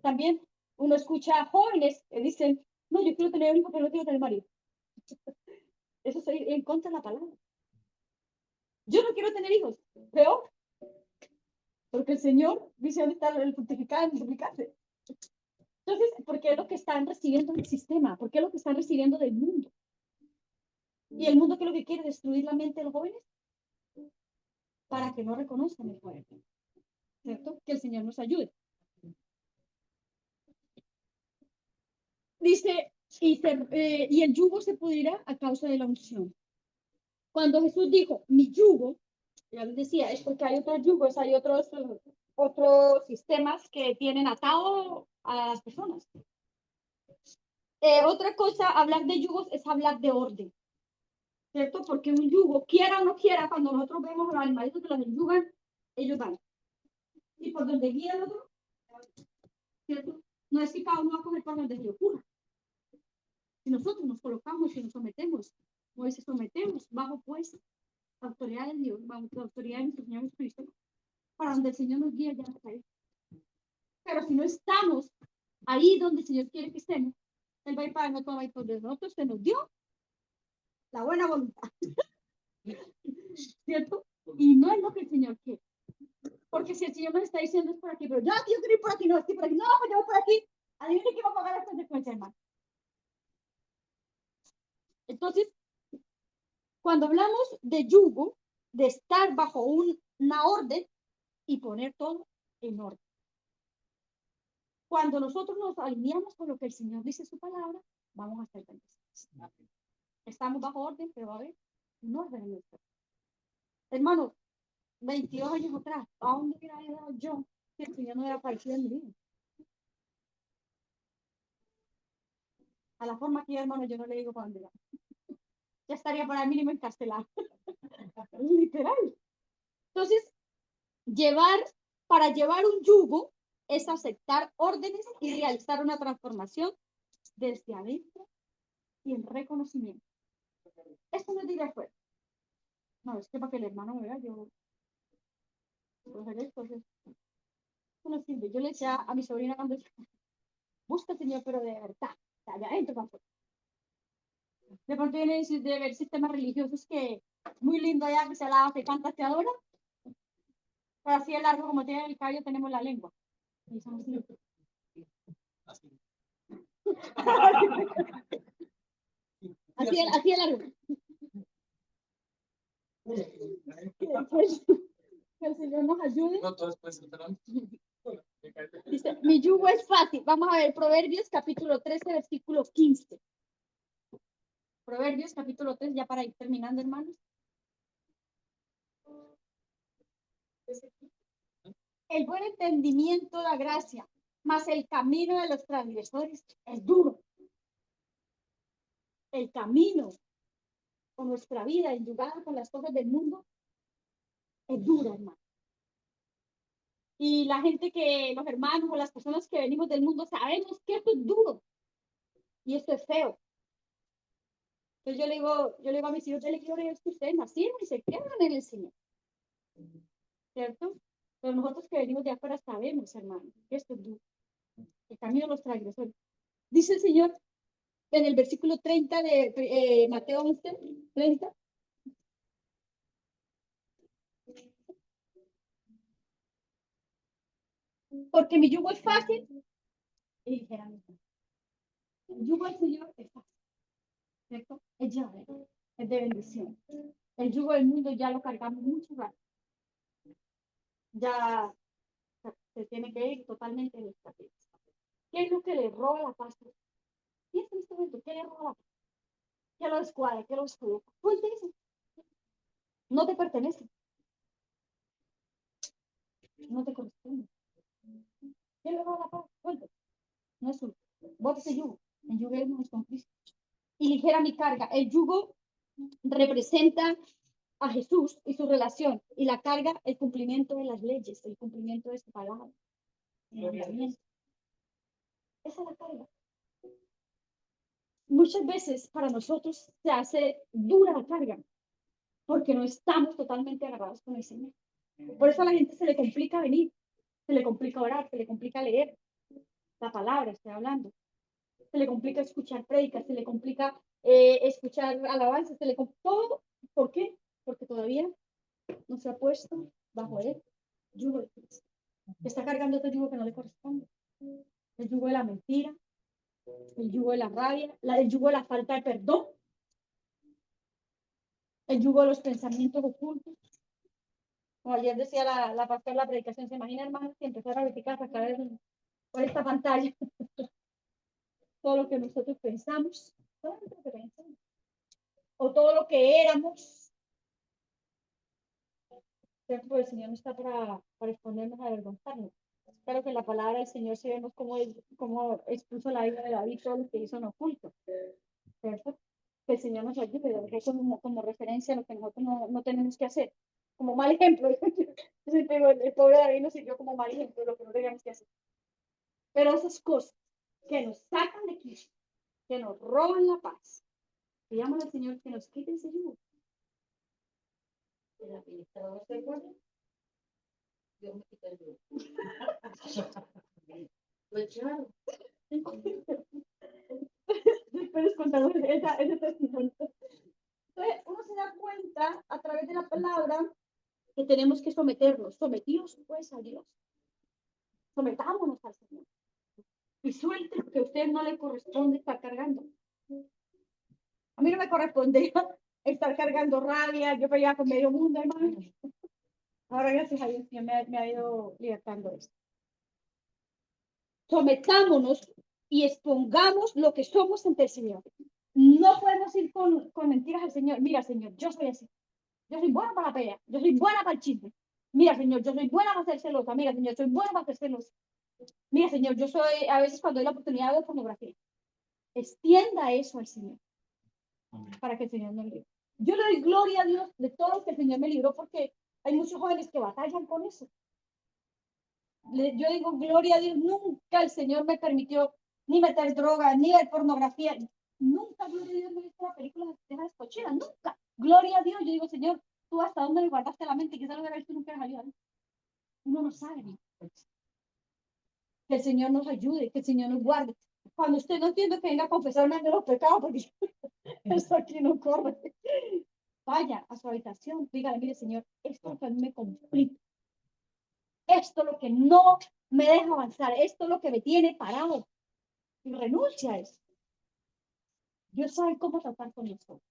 También uno escucha a jóvenes que dicen, no, yo quiero tener un hijo, pero no quiero tener marido. Eso es ir en contra de la palabra. Yo no quiero tener hijos, peor. Porque el Señor dice dónde está el fructificar, el multiplicarse. Entonces, ¿por qué es lo que están recibiendo del sistema? ¿Por qué es lo que están recibiendo del mundo? ¿Y el mundo qué es lo que quiere? Destruir la mente de los jóvenes para que no reconozcan el poder. ¿Cierto? Que el Señor nos ayude. Dice, y el yugo se pudrirá a causa de la unción. Cuando Jesús dijo, mi yugo, ya les decía, es porque hay otros yugos, hay otros sistemas que tienen atado a las personas. Otra cosa, hablar de yugos es hablar de orden, ¿cierto? Porque un yugo, quiera o no quiera, cuando nosotros vemos a los animalitos que los enyugan, ellos van. Y por donde guía el otro, ¿cierto? No es que cada uno va a coger por donde se le ocurra. Si nosotros nos colocamos y nos sometemos, o se sometemos bajo pues autoridad de Dios, bajo la autoridad de nuestro Señor Jesucristo, para donde el Señor nos guía ya está ahí. Pero si no estamos ahí donde el Señor quiere que estemos, Él va a ir para nosotros, va a ir por nosotros, se nos dio la buena voluntad, ¿cierto? Y no es lo que el Señor quiere. Porque si el Señor nos está diciendo es por aquí, pero yo quiero ir por aquí, no, estoy por aquí, no, pues yo voy por aquí, adivine quién va a pagar las consecuencias, hermano. Entonces, cuando hablamos de yugo, de estar bajo una orden y poner todo en orden. Cuando nosotros nos alineamos con lo que el Señor dice en su palabra, vamos a estar bendecidos. Estamos bajo orden, pero va a haber un orden en esto. Hermano, 22 años atrás, ¿a dónde hubiera ido yo si el Señor no hubiera aparecido en mi vida? A la forma que yo, hermano, yo no le digo para dónde va. Ya estaría para el mínimo encarcelado. Literal. Entonces, para llevar un yugo es aceptar órdenes y realizar una transformación desde adentro y en reconocimiento. Esto no es de ir afuera. No, es que para que el hermano me vea, yo puedo hacer esto. Esto no sirve. Yo le decía a mi sobrina cuando busca, Señor, pero de verdad, de adentro para afuera. De pronto viene de ver sistemas religiosos que muy lindo allá que se alaba, se canta, se adora. Pero así de largo como tiene el cabello tenemos la lengua. Y somos así de largo. Que el Señor nos ayude. No, todo después Dice, mi yugo es fácil. Vamos a ver Proverbios capítulo 13, versículo 15. Proverbios capítulo 3, ya para ir terminando, hermanos. El buen entendimiento da gracia, mas el camino de los transgresores es duro. El camino con nuestra vida enyugada con las cosas del mundo es duro, hermano. Y la gente los hermanos o las personas que venimos del mundo sabemos que esto es duro y esto es feo. Entonces yo le digo a mis hijos, yo le quiero que ustedes nacieron y se quedan en el Señor. ¿Cierto? Pero nosotros que venimos de afuera sabemos, hermano, que esto es duro. El camino de los transgresores. Dice el Señor en el versículo 30 de Mateo 11, 30. Porque mi yugo es fácil y ligeramente. El yugo del Señor es fácil, ¿cierto? Es llave, es de bendición. El yugo del mundo ya lo cargamos mucho rato. Ya se tiene que ir totalmente de esta vida. ¿Qué es lo que le roba la paz? Piensa en este momento, ¿qué le roba la paz? ¿Qué lo descuadra? ¿Qué lo descuadra? Suelte eso. No te pertenece. No te corresponde. ¿Qué le roba la paz? Suelte. No es suyo. Bote ese yugo. El yugo es con Cristo. Y ligera mi carga. El yugo representa a Jesús y su relación. Y la carga, el cumplimiento de las leyes, el cumplimiento de su palabra. El mandamiento. Esa es la carga. Muchas veces para nosotros se hace dura la carga porque no estamos totalmente agarrados con el Señor. Por eso a la gente se le complica venir, se le complica orar, se le complica leer la palabra, estoy hablando. Se le complica escuchar prédicas, se le complica escuchar alabanzas, se le complica todo. ¿Por qué? Porque todavía no se ha puesto bajo el yugo de Cristo. Está cargando otro yugo que no le corresponde. El yugo de la mentira, el yugo de la rabia, el yugo de la falta de perdón, el yugo de los pensamientos ocultos. Como ayer decía la pastora en la predicación, ¿se imagina, hermanos, que empezara a verificar sacar por esta pantalla todo lo que nosotros pensamos, todo lo que pensamos, o todo lo que éramos? ¿Cierto? Porque el Señor no está para exponernos a avergonzarnos. Claro que en la palabra del Señor sí vemos cómo expuso la vida de David todo lo que hizo en oculto, ¿cierto? Que el Señor nos ayude, como referencia a lo que nosotros no tenemos que hacer. Como mal ejemplo. El pobre David nos sirvió como mal ejemplo de lo que no teníamos que hacer. Pero esas cosas que nos sacan de Cristo, que nos roban la paz, pidamos al Señor que nos quite ese yugo. El administrador se acuerda. Dios me quita el yugo. Pues claro. Después contamos ese testimonio. Entonces, uno se da cuenta a través de la palabra que tenemos que someternos. Sometidos pues a Dios. Sometámonos al Señor. Y suelte que a usted no le corresponde estar cargando. A mí no me correspondía estar cargando rabia. Yo peleaba con medio mundo, hermano. Ahora, gracias a Dios, me ha ido libertando esto. Sometámonos y expongamos lo que somos ante el Señor. No podemos ir con mentiras al Señor. Mira, Señor, yo soy así. Yo soy buena para la pelea. Yo soy buena para el chisme. Mira, Señor, yo soy buena para ser celosa. Mira, Señor, soy buena para ser celosa. Mira, Señor, yo soy, a veces cuando hay la oportunidad de ver pornografía, extienda eso al Señor, para que el Señor nos libre. Yo le doy gloria a Dios de todo lo que el Señor me libró, porque hay muchos jóvenes que batallan con eso. Yo digo, gloria a Dios, nunca el Señor me permitió ni meter droga, ni ver pornografía. Nunca, gloria a Dios, me he visto la película de las cochinas, nunca. Gloria a Dios, yo digo, Señor, tú hasta dónde le guardaste la mente, quizás lo hubiera visto nunca salió. Uno no sabe. Que el Señor nos ayude, que el Señor nos guarde. Cuando usted no entiende, que venga a confesarme de los pecados, porque eso aquí no corre. Vaya a su habitación, dígale, mire, Señor, esto es lo que a mí me complica. Esto es lo que no me deja avanzar. Esto es lo que me tiene parado. Y renuncia a eso. Dios sabe cómo tratar con nosotros.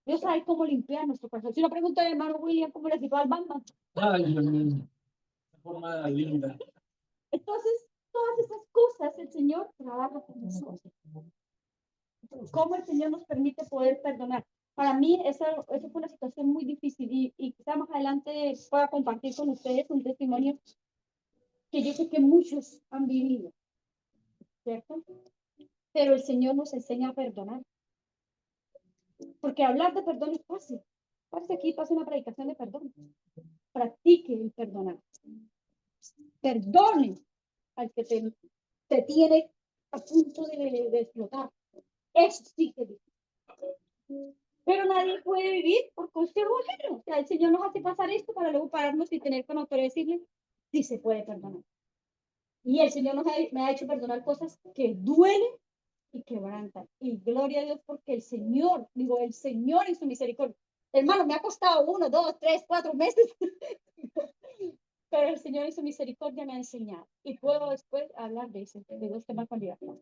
Dios sabe cómo limpiar nuestro corazón. Si no pregunta al hermano William cómo le quitó al Batman. Ay, Dios mío. De forma linda. Entonces, todas esas cosas el Señor trabaja con nosotros. ¿Cómo el Señor nos permite poder perdonar? Para mí, esa fue una situación muy difícil y quizá más adelante pueda compartir con ustedes un testimonio que yo sé que muchos han vivido, ¿cierto? Pero el Señor nos enseña a perdonar. Porque hablar de perdón es fácil. Pase aquí, pase una predicación de perdón. Practique el perdonar. Perdone al que te tiene a punto de explotar. Eso sí que es difícil. Pero nadie puede vivir por consejo ajeno. O sea, el Señor nos hace pasar esto para luego pararnos y tener con autoridad decirle si se puede perdonar. Y el Señor me ha hecho perdonar cosas que duelen y quebrantan. Y gloria a Dios porque el Señor en su misericordia. Hermano, me ha costado 1, 2, 3, 4 meses. Pero el Señor en su misericordia me ha enseñado. Y puedo después hablar de eso, de dos temas con libertad.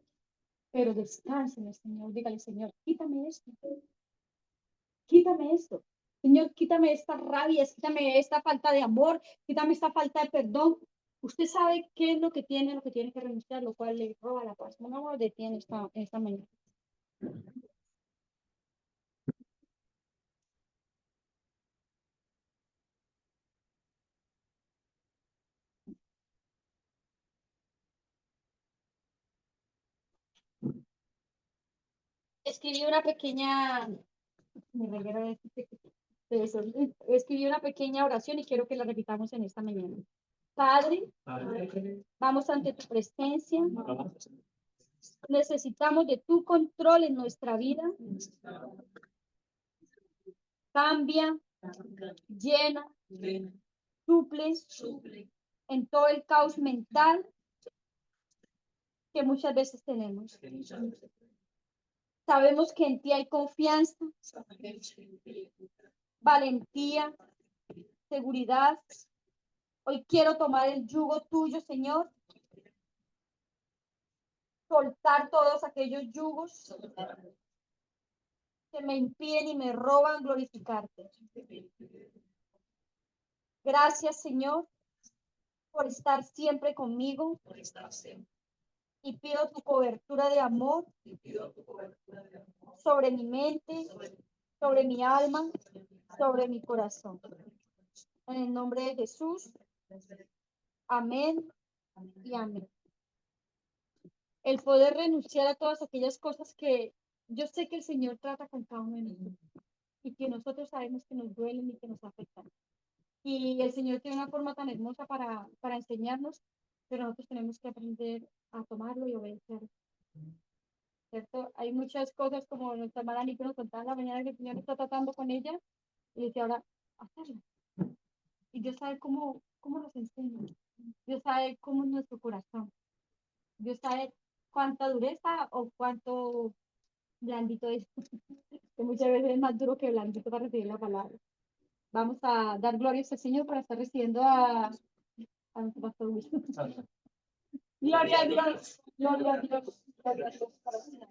Pero descansen, Señor. Dígale, Señor, quítame esto. Quítame esto. Señor, quítame esta rabia, quítame esta falta de amor, quítame esta falta de perdón. Usted sabe qué es lo que tiene que renunciar, lo cual le roba la paz. No lo detiene esta mañana. Escribí una pequeña, me reguero de eso. Escribí una pequeña oración y quiero que la repitamos en esta mañana. Padre, vamos ante tu presencia. Necesitamos de tu control en nuestra vida. Cambia, llena, suple en todo el caos mental que muchas veces tenemos. Sabemos que en ti hay confianza, valentía, seguridad. Hoy quiero tomar el yugo tuyo, Señor. Soltar todos aquellos yugos que me impiden y me roban glorificarte. Gracias, Señor, por estar siempre conmigo. Y pido tu cobertura de amor sobre mi mente, sobre mi alma, sobre mi corazón. En el nombre de Jesús. Amén y amén. El poder renunciar a todas aquellas cosas que yo sé que el Señor trata con cada uno de nosotros y que nosotros sabemos que nos duelen y que nos afectan. Y el Señor tiene una forma tan hermosa para enseñarnos, pero nosotros tenemos que aprender a tomarlo y obedecerlo. ¿Cierto? Hay muchas cosas como nuestra hermana Nico nos contaba en la mañana que el Señor está tratando con ella y dice ahora, hacerlo. Y Dios sabe cómo nos enseña. Dios sabe cómo es nuestro corazón. Dios sabe cuánta dureza o cuánto blandito es. Que muchas veces es más duro que blandito para recibir la palabra. Vamos a dar gloria a este Señor para estar recibiendo a nuestro pastor Luis. Gloria a Dios. Gloria a Dios. Gloria a Dios.